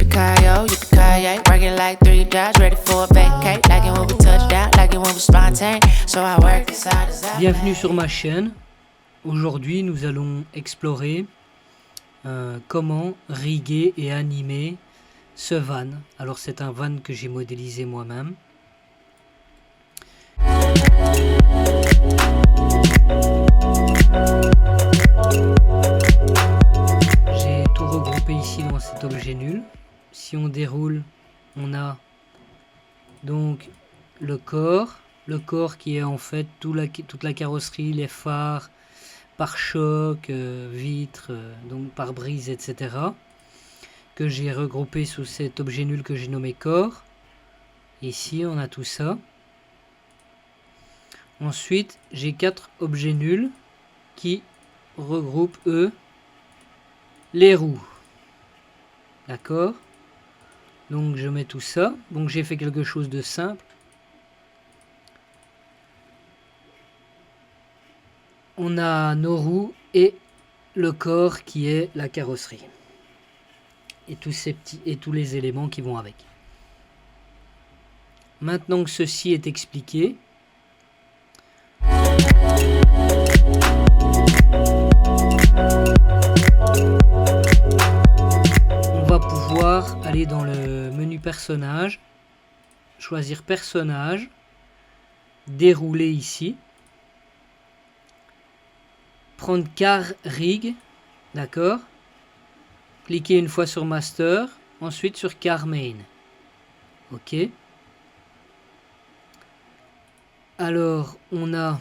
Yippee-ki-yo, yippee-ki-yay. Working like 3 jobs, ready for a vacate. Like it when we touch down, like it when we spontaneous. So I work inside as out. Bienvenue sur ma chaîne. Aujourd'hui, nous allons explorer comment riguer et animer ce van. Alors, c'est un van que j'ai modélisé moi-même. J'ai tout regroupé ici dans cet objet nul. Si on déroule, on a donc le corps qui est en fait toute la carrosserie, les phares, pare-chocs, vitres, donc pare-brise, etc. que j'ai regroupé sous cet objet nul que j'ai nommé corps. Ici, on a tout ça. Ensuite, j'ai 4 objets nuls qui regroupent, eux, les roues. D'accord? Donc, je mets tout ça. Donc, j'ai fait quelque chose de simple. On a nos roues et le corps qui est la carrosserie. Et tous ces petits et tous les éléments qui vont avec. Maintenant que ceci est expliqué, on va pouvoir aller dans le menu personnage, choisir personnage, dérouler ici, prendre car rig, d'accord, cliquer une fois sur master, ensuite sur car main, ok. Alors on a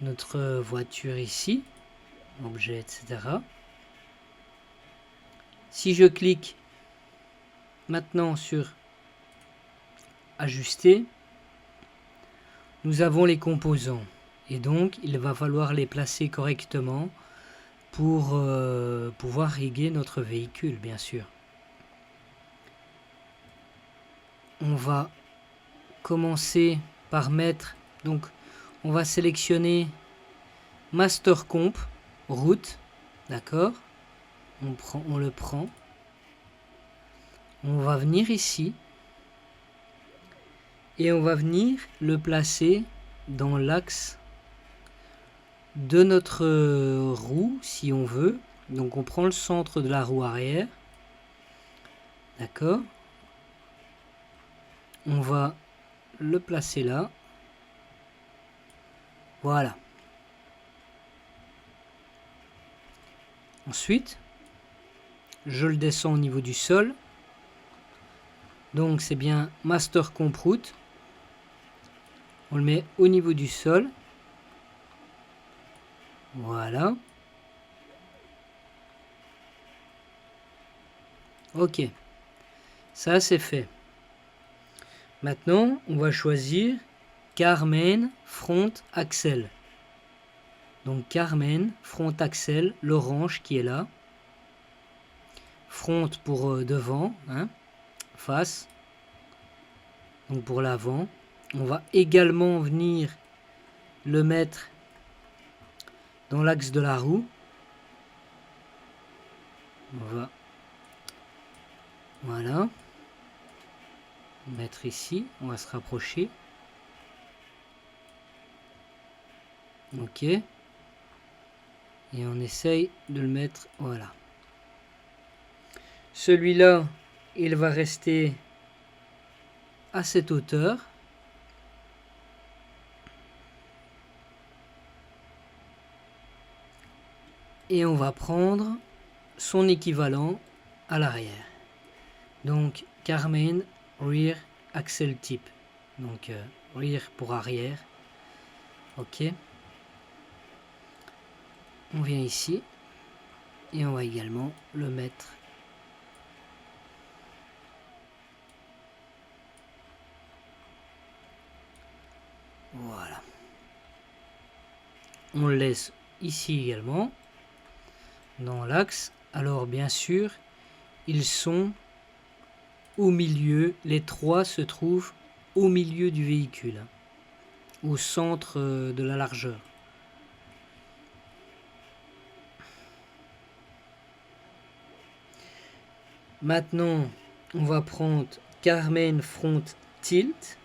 notre voiture ici, objet, etc. Si je clique maintenant sur ajuster, nous avons les composants et donc il va falloir les placer correctement pour pouvoir riguer notre véhicule, bien sûr. On va commencer par mettre, donc on va sélectionner Master Comp, route, d'accord, on le prend, on va venir ici et on va venir le placer dans l'axe de notre roue si on veut. Donc on prend le centre de la roue arrière, d'accord, on va le placer là, voilà. Ensuite je le descends au niveau du sol, donc c'est bien Master Comp Route, on le met au niveau du sol, voilà, ok, ça c'est fait. Maintenant on va choisir car main front axle, donc car main front axle, l'orange qui est là, front pour devant, hein, face, donc pour l'avant. On va également venir le mettre dans l'axe de la roue. On va, voilà, mettre ici, on va se rapprocher, ok, et on essaye de le mettre, voilà. Celui-là, il va rester à cette hauteur. Et on va prendre son équivalent à l'arrière. Donc, car main rear axle type. Donc, rear pour arrière. Ok. On vient ici. Et on va également le mettre. Voilà. On le laisse ici également. Dans l'axe. Alors bien sûr, ils sont au milieu. Les trois se trouvent au milieu du véhicule, au centre de la largeur. Maintenant, on va prendre Car-main front tilt.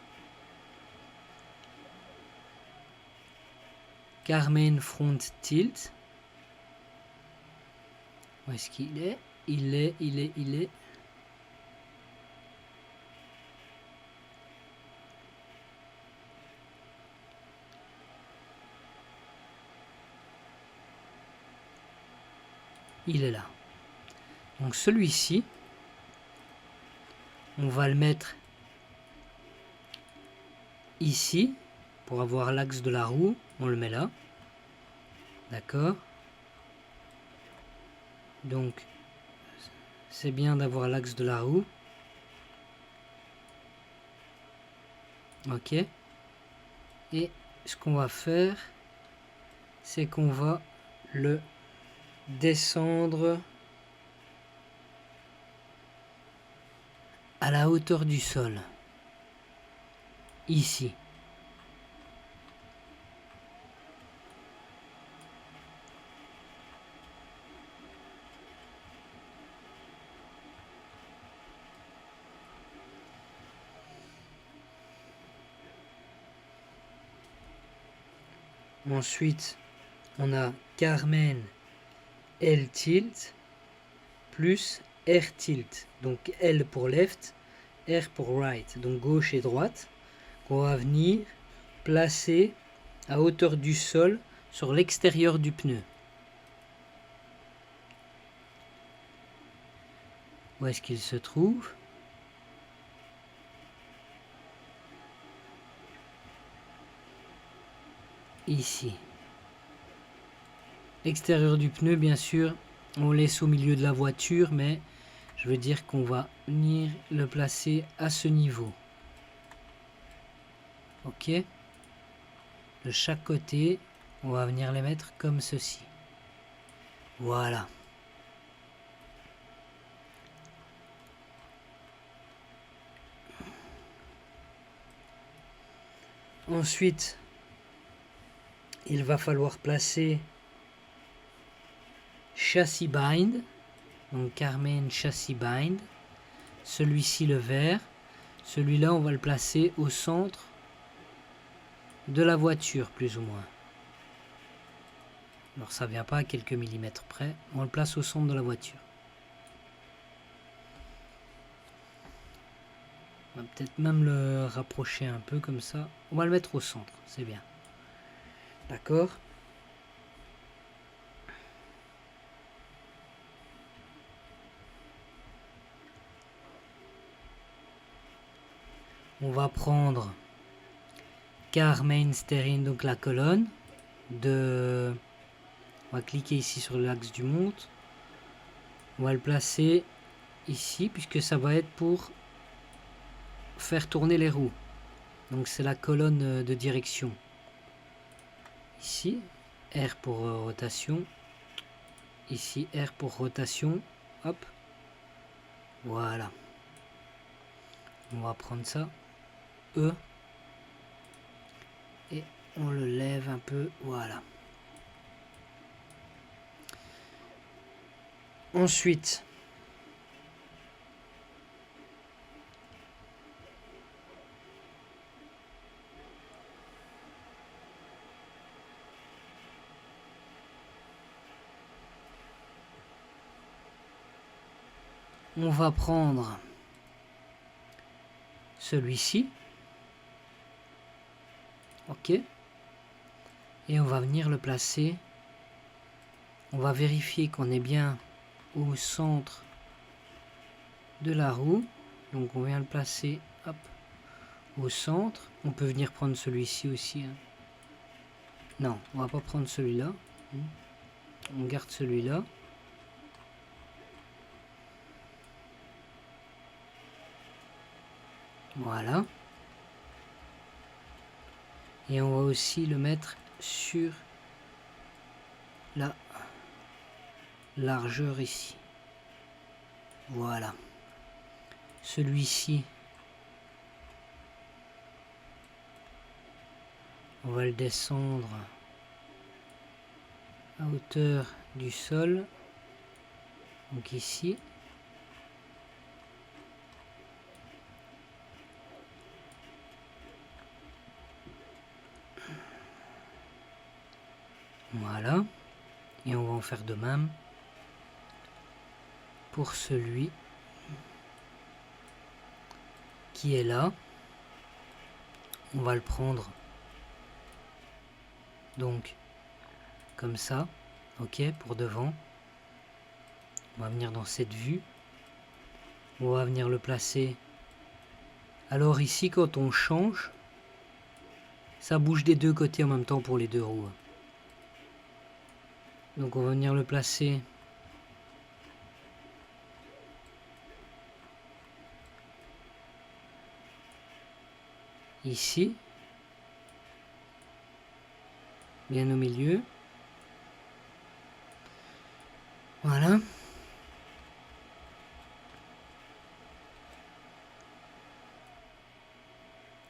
Car-main front tilt. Où est-ce qu'il est? Il est. Il est là. Donc celui-ci, on va le mettre ici pour avoir l'axe de la roue. On le met là. D'accord? Donc, c'est bien d'avoir l'axe de la roue. Ok. Et ce qu'on va faire, c'est qu'on va le descendre à la hauteur du sol. Ici. Ensuite, on a Car-main L tilt plus R tilt. Donc L pour left, R pour right. Donc gauche et droite. Qu'on va venir placer à hauteur du sol sur l'extérieur du pneu. Où est-ce qu'il se trouve? Ici. L'extérieur du pneu, bien sûr, on laisse au milieu de la voiture, mais je veux dire qu'on va venir le placer à ce niveau. Ok. De chaque côté, on va venir les mettre comme ceci. Voilà. Ensuite, il va falloir placer châssis bind, donc Car-main châssis bind, celui-ci le vert, celui-là on va le placer au centre de la voiture plus ou moins. Alors ça vient pas à quelques millimètres près, on le place au centre de la voiture. On va peut-être même le rapprocher un peu comme ça, on va le mettre au centre, c'est bien. D'accord ? On va prendre Car-main steering, donc la colonne. On va cliquer ici sur l'axe du monte. On va le placer ici, puisque ça va être pour faire tourner les roues. Donc c'est la colonne de direction. Ici, R pour rotation. Ici, R pour rotation. Hop. Voilà. On va prendre ça. E. Et on le lève un peu. Voilà. Ensuite, on va prendre celui-ci. Ok. Et on va venir le placer. On va vérifier qu'on est bien au centre de la roue. Donc on vient le placer, hop, au centre. On peut venir prendre celui-ci aussi. Hein. Non, on va pas prendre celui-là. On garde celui-là. Voilà. Et on va aussi le mettre sur la largeur ici. Voilà. Celui-ci, on va le descendre à hauteur du sol. Donc ici. faire de même pour celui qui est là. On va le prendre donc comme ça, ok, pour devant. On va venir dans cette vue. On va venir le placer. Alors ici, quand on change, ça bouge des deux côtés en même temps pour les deux roues. Donc on va venir le placer ici, bien au milieu. Voilà.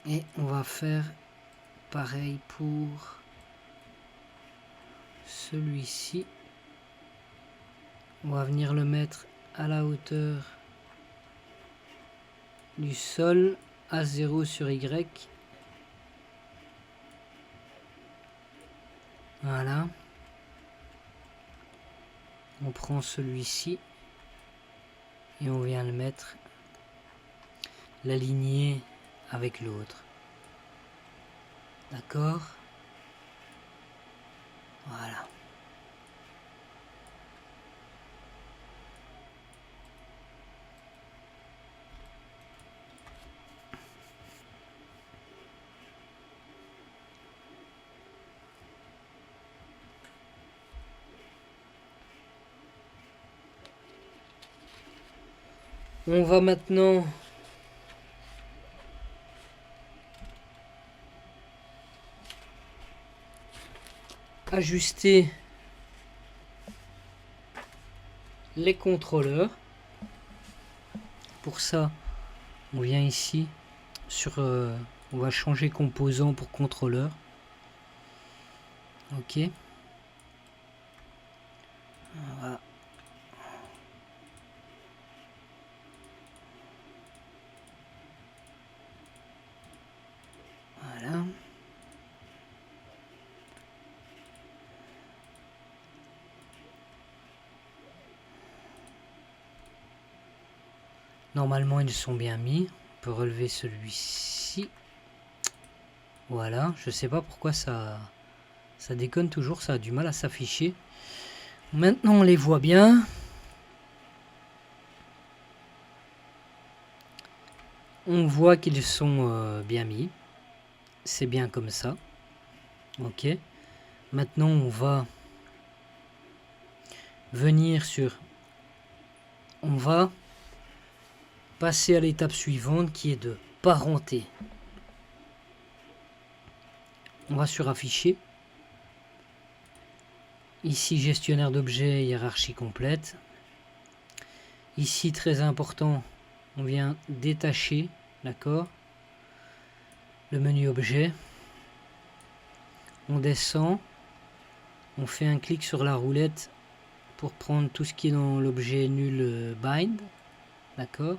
Et on va faire pareil pour celui-ci. On va venir le mettre à la hauteur du sol, à 0 sur Y. Voilà. On prend celui-ci et on vient le mettre, l'aligner avec l'autre. D'accord? Voilà. On va maintenant ajuster les contrôleurs. Pour ça, on vient ici sur on va changer composant pour contrôleur. Ok. Voilà. Voilà. Normalement, ils sont bien mis. On peut relever celui-ci. Voilà. Je sais pas pourquoi ça déconne toujours. Ça a du mal à s'afficher. Maintenant, on les voit bien. On voit qu'ils sont bien mis. C'est bien comme ça. Ok. Maintenant, on va venir sur... On va passer à l'étape suivante qui est de parenter. On va sur afficher. Ici, gestionnaire d'objets, hiérarchie complète. Ici, très important, on vient détacher, d'accord, le menu objet. On descend. On fait un clic sur la roulette pour prendre tout ce qui est dans l'objet nul bind. D'accord.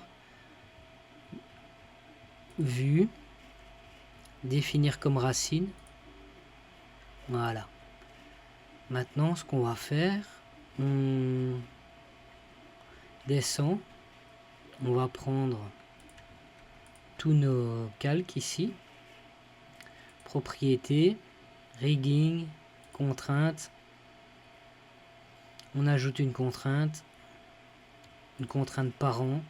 Vue. Définir comme racine. Voilà. Maintenant, ce qu'on va faire, on descend. On va prendre tous nos calques ici. Propriétés, rigging, contrainte. On ajoute une contrainte parent.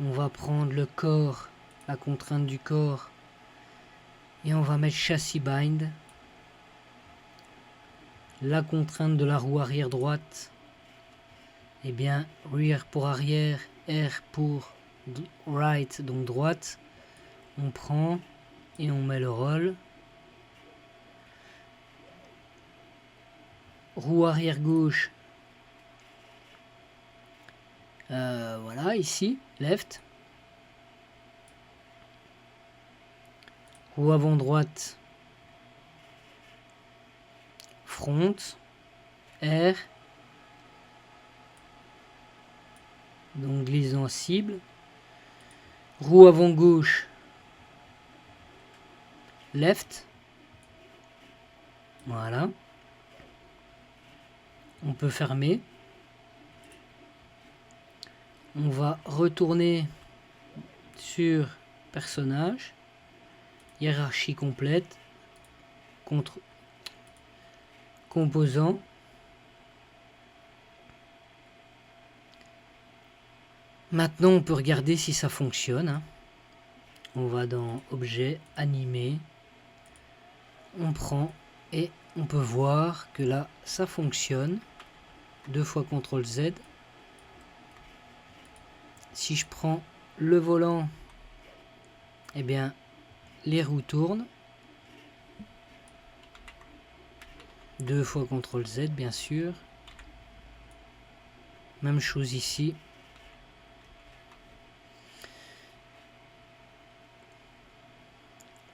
On va prendre le corps, la contrainte du corps, et on va mettre châssis bind. La contrainte de la roue arrière droite, et bien rear pour arrière, R pour right, donc droite. On prend et on met le roll. Roue arrière gauche, voilà, ici, left. Roue avant droite, front, R. Donc glisse en cible. Roue avant gauche, left. Voilà. On peut fermer. On va retourner sur personnage, hiérarchie complète, contre composants. Maintenant, on peut regarder si ça fonctionne. Hein. On va dans objet, animé. On prend et on peut voir que là, ça fonctionne. 2 fois CTRL Z. Si je prends le volant, eh bien, les roues tournent. 2 fois CTRL Z, bien sûr. Même chose ici.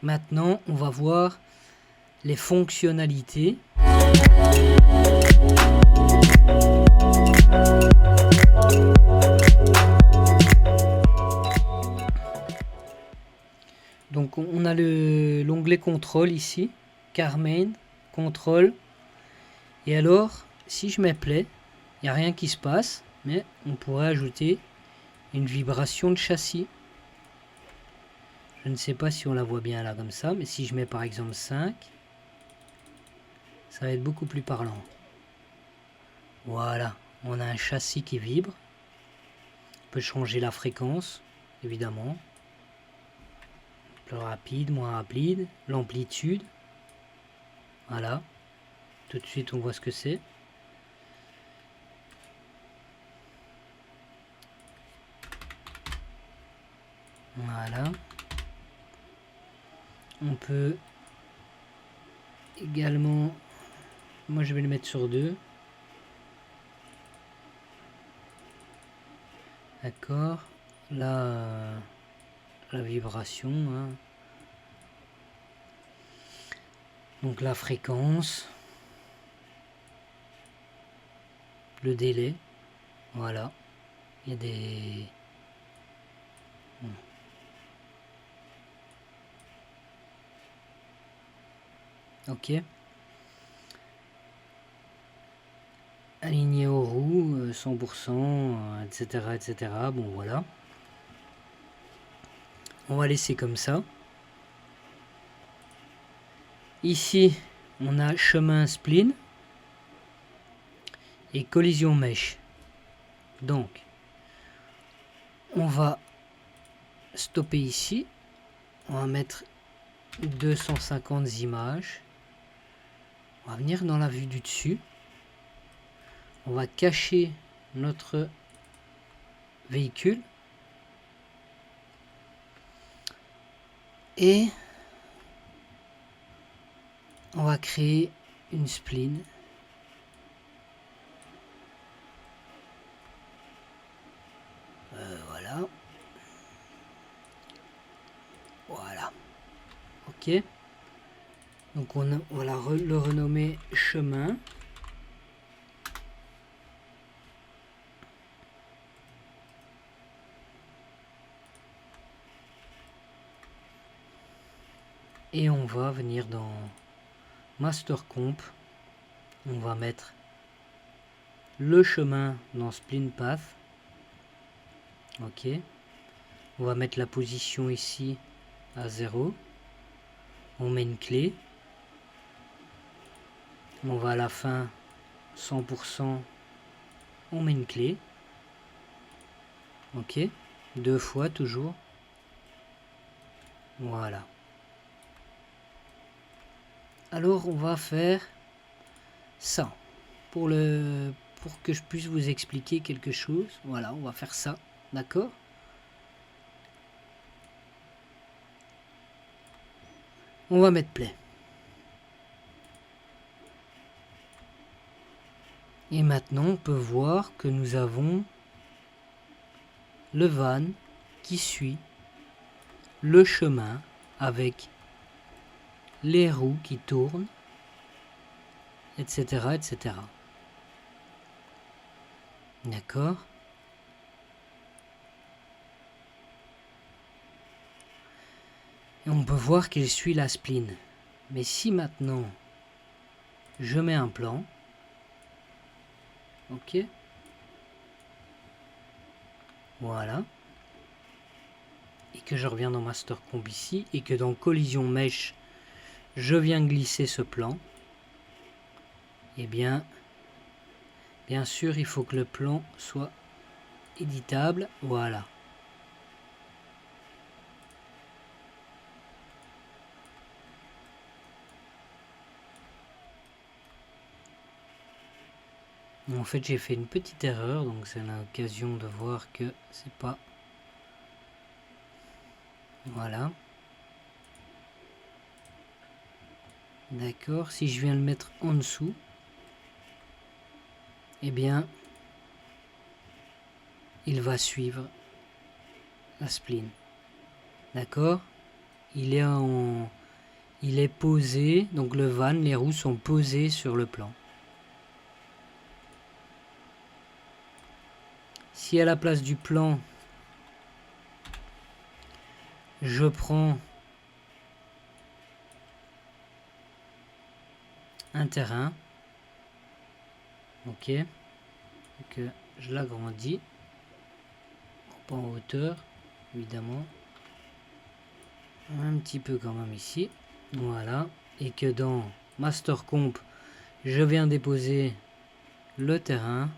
Maintenant, on va voir les fonctionnalités. Donc on a l'onglet contrôle ici, car main, contrôle. Et alors, si je mets play, il n'y a rien qui se passe, mais on pourrait ajouter une vibration de châssis. Je ne sais pas si on la voit bien là comme ça, mais si je mets par exemple 5, ça va être beaucoup plus parlant. Voilà, on a un châssis qui vibre. On peut changer la fréquence, évidemment. Plus rapide, moins rapide, l'amplitude. Voilà, tout de suite on voit ce que c'est. Voilà. On peut également, moi je vais le mettre sur 2. D'accord. Là, la vibration. Hein. Donc la fréquence. Le délai. Voilà. Il y a des... Ok. Aligné aux roues, 100%, etc., etc. Bon, voilà. On va laisser comme ça. Ici, on a chemin spline et collision mèche. Donc, on va stopper ici. On va mettre 250 images. On va venir dans la vue du dessus. On va cacher notre véhicule. Et on va créer une spline. Voilà. Voilà. Ok. Donc on va le renommer chemin. Et on va venir dans Master Comp. On va mettre le chemin dans Spline Path. Ok. On va mettre la position ici à 0. On met une clé. On va à la fin 100%. On met une clé. Ok. 2 fois toujours. Voilà. Alors on va faire ça pour que je puisse vous expliquer quelque chose. Voilà, on va faire ça, d'accord? On va mettre play. Et maintenant on peut voir que nous avons le van qui suit le chemin avec les roues qui tournent, etc., etc. D'accord? Et on peut voir qu'il suit la spline. Mais si maintenant je mets un plan, Ok. Voilà. Et que je reviens dans Master Comp ici, et que dans Collision Mesh, je viens glisser ce plan. Eh bien sûr, il faut que le plan soit éditable. Voilà. En fait, j'ai fait une petite erreur, donc c'est l'occasion de voir que c'est pas... Voilà. D'accord, si je viens le mettre en dessous, eh bien, il va suivre la spline. D'accord? Il est posé, donc le van, les roues sont posées sur le plan. Si à la place du plan, je prends un terrain, ok, que je l'agrandis, pas en hauteur, évidemment, un petit peu quand même ici, voilà, et que dans Master Comp, je viens déposer le terrain.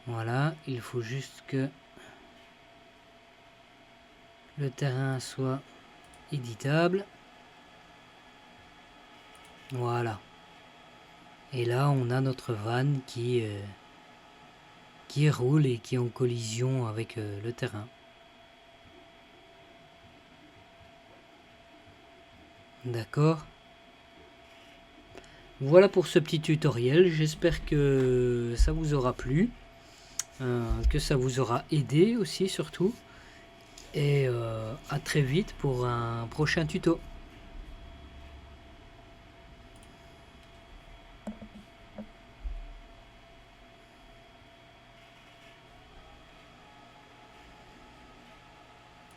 Voilà, il faut juste que le terrain soit éditable. Voilà. Et là, on a notre van qui roule et qui est en collision avec le terrain. D'accord. Voilà pour ce petit tutoriel. J'espère que ça vous aura plu. Que ça vous aura aidé aussi surtout. Et à très vite pour un prochain tuto.